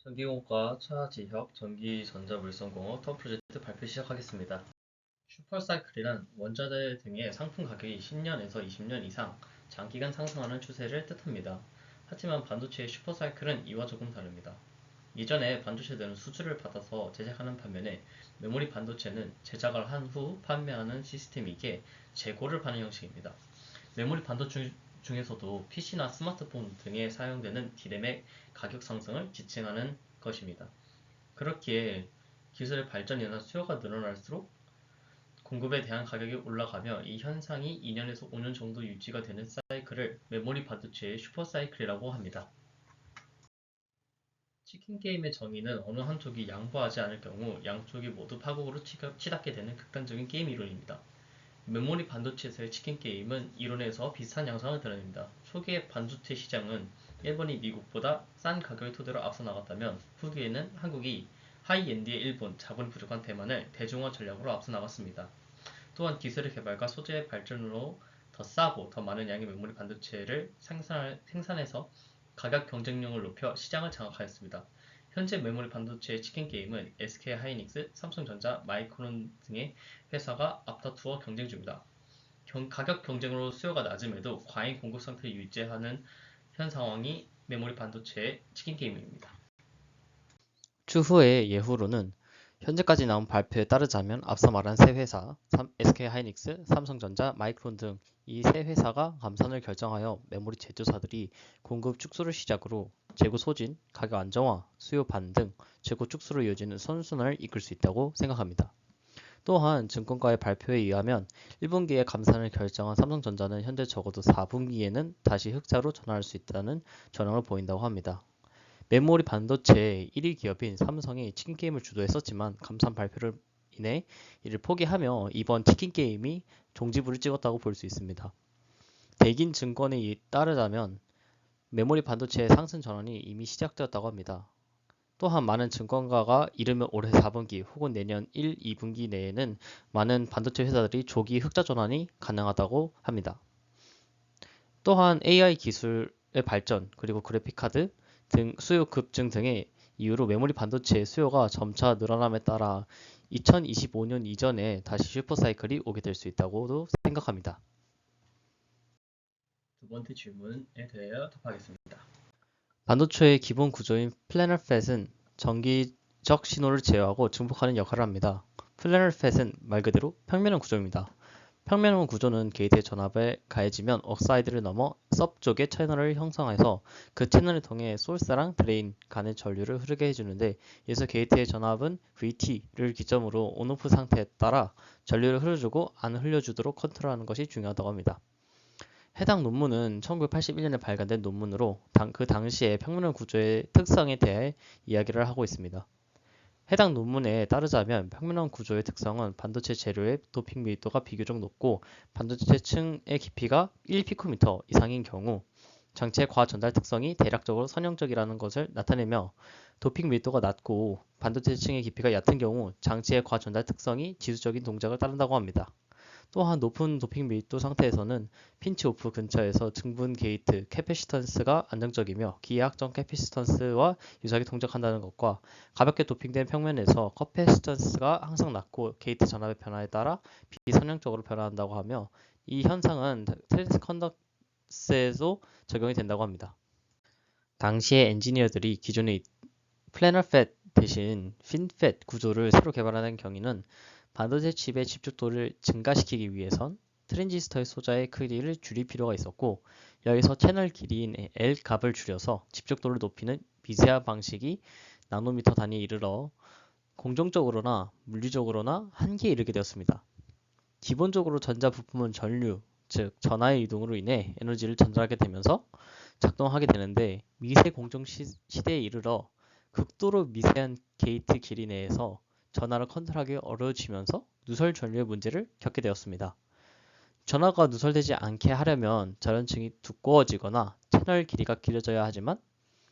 전기공과 차지혁 전기전자물성공업 터 프로젝트 발표 시작하겠습니다. 슈퍼사이클이란 원자재 등의 상품 가격이 10년에서 20년 이상 장기간 상승하는 추세를 뜻합니다. 하지만 반도체의 슈퍼사이클은 이와 조금 다릅니다. 이전에 반도체들은 수주를 받아서 제작하는 반면에 메모리 반도체는 제작을 한 후 판매하는 시스템이기에 재고를 파는 형식입니다. 메모리 반도체 중에서도 PC나 스마트폰 등에 사용되는 D램의 가격 상승을 지칭하는 것입니다. 그렇기에 기술의 발전이나 수요가 늘어날수록 공급에 대한 가격이 올라가며 이 현상이 2년에서 5년 정도 유지가 되는 사이클을 메모리 반도체의 슈퍼사이클이라고 합니다. 치킨 게임의 정의는 어느 한쪽이 양보하지 않을 경우 양쪽이 모두 파국으로 치닫게 되는 극단적인 게임 이론입니다. 메모리 반도체에서의 치킨 게임은 이론에서 비슷한 양상을 드러냅니다. 초기의 반도체 시장은 일본이 미국보다 싼 가격을 토대로 앞서 나갔다면 후기에는 한국이 하이엔드의 일본, 자본이 부족한 대만을 대중화 전략으로 앞서 나갔습니다. 또한 기술의 개발과 소재의 발전으로 더 싸고 더 많은 양의 메모리 반도체를 생산해서 가격 경쟁력을 높여 시장을 장악하였습니다. 현재 메모리 반도체의 치킨 게임은 SK 하이닉스, 삼성전자, 마이크론 등의 회사가 앞다투어 경쟁 중입니다. 가격 경쟁으로 수요가 낮음에도 과잉 공급 상태를 유지하는 현 상황이 메모리 반도체의 치킨 게임입니다. 추후의 예후로는 현재까지 나온 발표에 따르자면 앞서 말한 세 회사, SK하이닉스, 삼성전자, 마이크론 등 이 세 회사가 감산을 결정하여 메모리 제조사들이 공급 축소를 시작으로 재고 소진, 가격 안정화, 수요 반등, 재고 축소로 이어지는 선순환을 이끌 수 있다고 생각합니다. 또한 증권가의 발표에 의하면 1분기에 감산을 결정한 삼성전자는 현재 적어도 4분기에는 다시 흑자로 전환할 수 있다는 전망을 보인다고 합니다. 메모리 반도체 1위 기업인 삼성이 치킨 게임을 주도했었지만 감산 발표를 인해 이를 포기하며 이번 치킨 게임이 종지부를 찍었다고 볼 수 있습니다. 대긴 증권에 따르자면 메모리 반도체의 상승 전환이 이미 시작되었다고 합니다. 또한 많은 증권가가 이르면 올해 4분기 혹은 내년 1, 2분기 내에는 많은 반도체 회사들이 조기 흑자 전환이 가능하다고 합니다. 또한 AI 기술의 발전 그리고 그래픽카드 등 수요 급증 등의 이유로 메모리 반도체의 수요가 점차 늘어남에 따라 2025년 이전에 다시 슈퍼사이클이 오게 될 수 있다고도 생각합니다. 두 번째 질문에 대하여 답하겠습니다. 반도체의 기본 구조인 플래너 팻은 정기적 신호를 제어하고 증폭하는 역할을 합니다. 플래너 팻은 말 그대로 평면형 구조입니다. 평면형 구조는 게이트의 전압에 가해지면 억사이드를 넘어 섭 쪽의 채널을 형성해서 그 채널을 통해 소스랑 드레인 간의 전류를 흐르게 해주는데 여기서 게이트의 전압은 VT를 기점으로 온오프 상태에 따라 전류를 흘려주고 안 흘려주도록 컨트롤하는 것이 중요하다고 합니다. 해당 논문은 1981년에 발간된 논문으로 그 당시의 평면형 구조의 특성에 대해 이야기를 하고 있습니다. 해당 논문에 따르자면 평면형 구조의 특성은 반도체 재료의 도핑 밀도가 비교적 높고 반도체 층의 깊이가 1피코미터 이상인 경우 장치의 과전달 특성이 대략적으로 선형적이라는 것을 나타내며 도핑 밀도가 낮고 반도체 층의 깊이가 얕은 경우 장치의 과전달 특성이 지수적인 동작을 따른다고 합니다. 또한 높은 도핑 밀도 상태에서는 핀치 오프 근처에서 증분 게이트 캐패시턴스가 안정적이며 기하학적 캐패시턴스와 유사하게 동작한다는 것과 가볍게 도핑된 평면에서 캐패시턴스가 항상 낮고 게이트 전압의 변화에 따라 비선형적으로 변화한다고 하며 이 현상은 트랜스컨덕스에도 적용이 된다고 합니다. 당시의 엔지니어들이 기존의 플래너 팻 대신 핀팻 구조를 새로 개발하는 경위는 반도체 칩의 집중도를 증가시키기 위해선 트랜지스터의 소자의 크기를 줄일 필요가 있었고 여기서 채널 길이인 L 값을 줄여서 집중도를 높이는 미세한 방식이 나노미터 단위에 이르러 공정적으로나 물리적으로나 한계에 이르게 되었습니다. 기본적으로 전자 부품은 전류, 즉 전하의 이동으로 인해 에너지를 전달하게 되면서 작동하게 되는데 미세 공정 시대에 이르러 극도로 미세한 게이트 길이 내에서 전하를 컨트롤하기 어려워지면서 누설 전류의 문제를 겪게 되었습니다. 전하가 누설되지 않게 하려면 전원층이 두꺼워지거나 채널 길이가 길어져야 하지만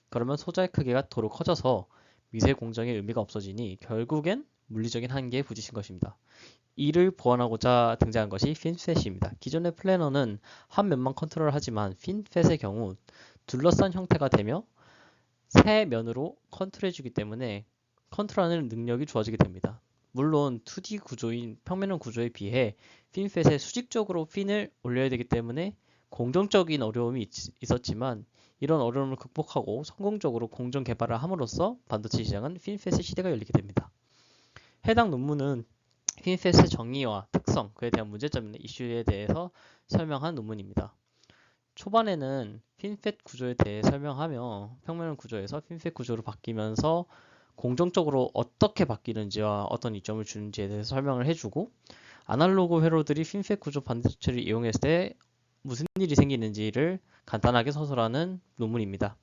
그러면 소자의 크기가 도로 커져서 미세 공정의 의미가 없어지니 결국엔 물리적인 한계에 부딪힌 것입니다. 이를 보완하고자 등장한 것이 핀팻입니다. 기존의 플래너는 한 면만 컨트롤하지만 핀팻의 경우 둘러싼 형태가 되며 새 면으로 컨트롤해주기 때문에 컨트롤하는 능력이 좋아지게 됩니다. 물론 2D 구조인 평면형 구조에 비해 핀펫에 수직적으로 핀을 올려야 되기 때문에 공정적인 어려움이 있었지만 이런 어려움을 극복하고 성공적으로 공정 개발을 함으로써 반도체 시장은 핀펫의 시대가 열리게 됩니다. 해당 논문은 핀펫의 정의와 특성, 그에 대한 문제점이나 이슈에 대해서 설명한 논문입니다. 초반에는 핀펫 구조에 대해 설명하며 평면형 구조에서 핀펫 구조로 바뀌면서 공정적으로 어떻게 바뀌는지와 어떤 이점을 주는지에 대해서 설명을 해주고 아날로그 회로들이 핀펫 구조 반도체를 이용했을 때 무슨 일이 생기는지를 간단하게 서술하는 논문입니다.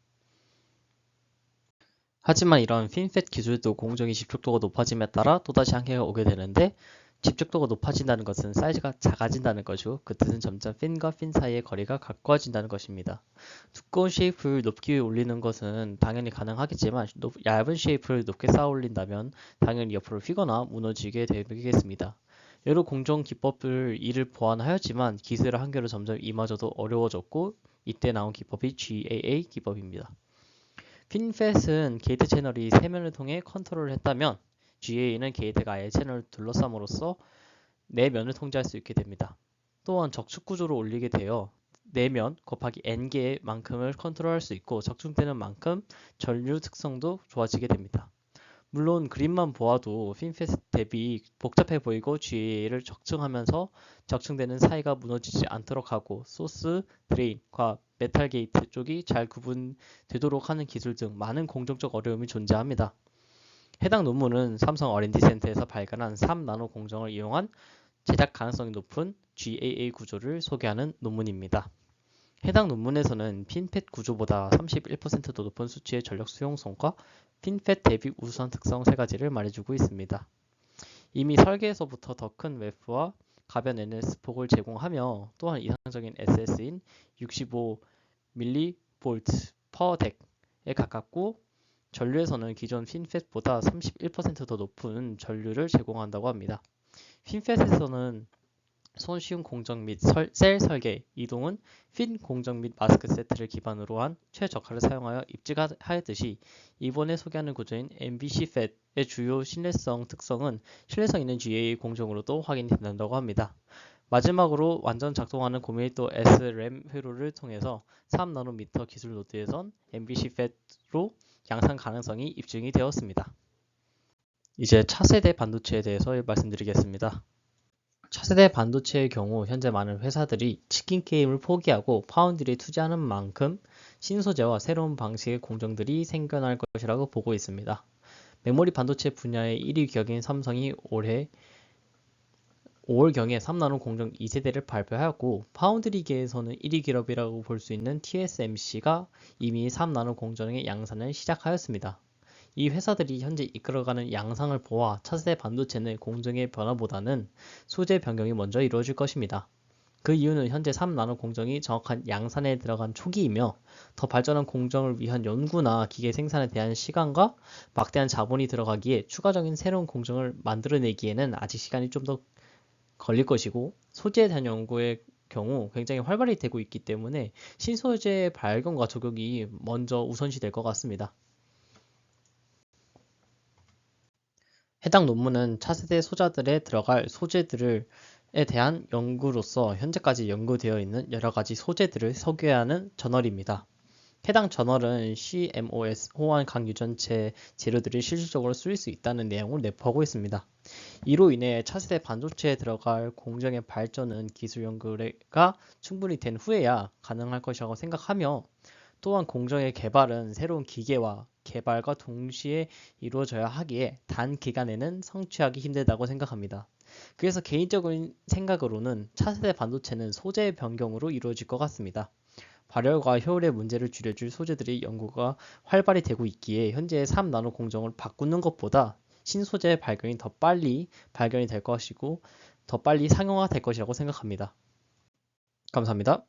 하지만 이런 핀펫 기술도 공정이 집적도가 높아짐에 따라 또다시 한계가 오게 되는데 집적도가 높아진다는 것은 사이즈가 작아진다는 것이고 그 뜻은 점점 핀과 핀 사이의 거리가 가까워진다는 것입니다. 두꺼운 쉐이프를 높게 위에 올리는 것은 당연히 가능하겠지만 얇은 쉐이프를 높게 쌓아 올린다면 당연히 옆으로 휘거나 무너지게 되겠습니다. 여러 공정 기법을 이를 보완하였지만 기술의 한계로 점점 이마저도 어려워졌고 이때 나온 기법이 GAA 기법입니다. 핀펫은 게이트 채널이 세 면을 통해 컨트롤을 했다면 GA는 게이트가 아예 채널을 둘러싸므로써 네 면을 통제할 수 있게 됩니다. 또한 적축 구조로 올리게 되어 4면 곱하기 n개의 만큼을 컨트롤할 수 있고 적중되는 만큼 전류 특성도 좋아지게 됩니다. 물론 그림만 보아도 핀펫 대비 복잡해 보이고 GA를 적층하면서 적층되는 사이가 무너지지 않도록 하고 소스, 드레인과 메탈 게이트 쪽이 잘 구분되도록 하는 기술 등 많은 공정적 어려움이 존재합니다. 해당 논문은 삼성 R&D 센터에서 발견한 3나노 공정을 이용한 제작 가능성이 높은 GAA 구조를 소개하는 논문입니다. 해당 논문에서는 핀펫 구조보다 31%더 높은 수치의 전력 수용성과 핀펫 대비 우수한 특성 세 가지를 말해주고 있습니다. 이미 설계에서부터 더 큰 웨프와 가변 NS 폭을 제공하며 또한 이상적인 SS인 65mV per dec에 가깝고 전류에서는 기존 핀펫보다 31%더 높은 전류를 제공한다고 합니다. 핀펫에서는 손쉬운 공정 및 셀 설계, 이동은 핀 공정 및 마스크 세트를 기반으로 한 최적화를 사용하여 입증하였듯이 이번에 소개하는 구조인 MBC팻의 주요 신뢰성 특성은 신뢰성 있는 GAA 공정으로도 확인이 된다고 합니다. 마지막으로 완전 작동하는 고밀도 SRAM 회로를 통해서 3나노미터 기술 노드에선 MBC팻로 양산 가능성이 입증이 되었습니다. 이제 차세대 반도체에 대해서 말씀드리겠습니다. 차세대 반도체의 경우 현재 많은 회사들이 치킨 게임을 포기하고 파운드리에 투자하는 만큼 신소재와 새로운 방식의 공정들이 생겨날 것이라고 보고 있습니다. 메모리 반도체 분야의 1위 기업인 삼성이 올해 5월경에 3나노 공정 2세대를 발표하였고 파운드리계에서는 1위 기업이라고 볼 수 있는 TSMC가 이미 3나노 공정의 양산을 시작하였습니다. 이 회사들이 현재 이끌어가는 양상을 보아 차세대 반도체는 공정의 변화보다는 소재 변경이 먼저 이루어질 것입니다. 그 이유는 현재 3나노 공정이 정확한 양산에 들어간 초기이며 더 발전한 공정을 위한 연구나 기계 생산에 대한 시간과 막대한 자본이 들어가기에 추가적인 새로운 공정을 만들어내기에는 아직 시간이 좀 더 걸릴 것이고 소재에 대한 연구의 경우 굉장히 활발히 되고 있기 때문에 신소재의 발견과 적용이 먼저 우선시 될 것 같습니다. 해당 논문은 차세대 소자들에 들어갈 소재들에 대한 연구로서 현재까지 연구되어 있는 여러 가지 소재들을 소개하는 저널입니다. 해당 저널은 CMOS 호환 강유전체 재료들이 실질적으로 쓰일 수 있다는 내용을 내포하고 있습니다. 이로 인해 차세대 반도체에 들어갈 공정의 발전은 기술 연구가 충분히 된 후에야 가능할 것이라고 생각하며 또한 공정의 개발은 새로운 기계와 개발과 동시에 이루어져야 하기에 단기간에는 성취하기 힘들다고 생각합니다. 그래서 개인적인 생각으로는 차세대 반도체는 소재 변경으로 이루어질 것 같습니다. 발열과 효율의 문제를 줄여줄 소재들이 연구가 활발히 되고 있기에 현재의 3나노 공정을 바꾸는 것보다 신소재 발견이 더 빨리 발견이 될 것이고 더 빨리 상용화될 것이라고 생각합니다. 감사합니다.